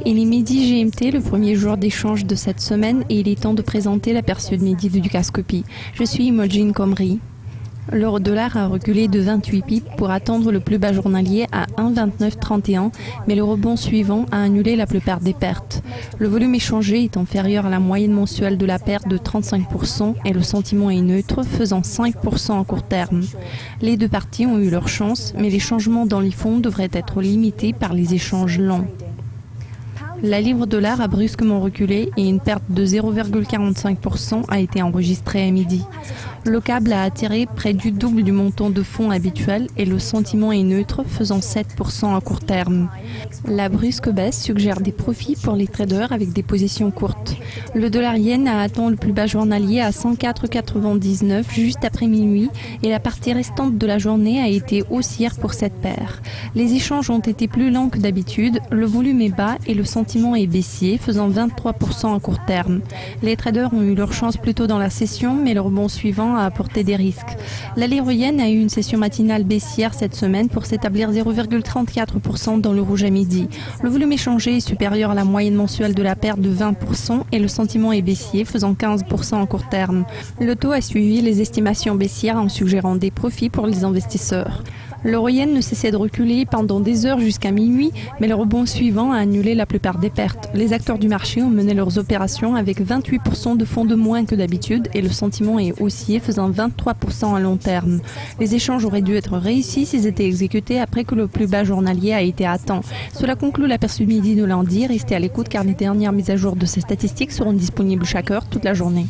Il est midi GMT, le premier jour d'échange de cette semaine, et il est temps de présenter l'aperçu de midi de Ducascopie. Je suis Imogen Comrie. L'euro-dollar a reculé de 28 pips pour attendre le plus bas journalier à 1,2931, mais le rebond suivant a annulé la plupart des pertes. Le volume échangé est inférieur à la moyenne mensuelle de la perte de 35% et le sentiment est neutre, faisant 5% à court terme. Les deux parties ont eu leur chance, mais les changements dans les fonds devraient être limités par les échanges lents. La livre-dollar a brusquement reculé et une perte de 0,45% a été enregistrée à midi. Le câble a atterri près du double du montant de fonds habituel et le sentiment est neutre, faisant 7% à court terme. La brusque baisse suggère des profits pour les traders avec des positions courtes. Le dollar-yen a atteint le plus bas journalier à 104,99 juste après minuit et la partie restante de la journée a été haussière pour cette paire. Les échanges ont été plus lents que d'habitude, le volume est bas et le sentiment est baissier, faisant 23% à court terme. Les traders ont eu leur chance plus tôt dans la session, mais le rebond suivant a apporté des risques. La livre yen a eu une session matinale baissière cette semaine pour s'établir 0,34% dans le rouge à midi. Le volume échangé est supérieur à la moyenne mensuelle de la perte de 20% et le sentiment est baissier, faisant 15% à court terme. Le taux a suivi les estimations baissières en suggérant des profits pour les investisseurs. L'euro-yen ne cessait de reculer pendant des heures jusqu'à minuit, mais le rebond suivant a annulé la plupart des pertes. Les acteurs du marché ont mené leurs opérations avec 28% de fonds de moins que d'habitude et le sentiment est haussier, faisant 23% à long terme. Les échanges auraient dû être réussis s'ils étaient exécutés après que le plus bas journalier a été atteint. Cela conclut l'aperçu de midi de lundi. Restez à l'écoute car les dernières mises à jour de ces statistiques seront disponibles chaque heure toute la journée.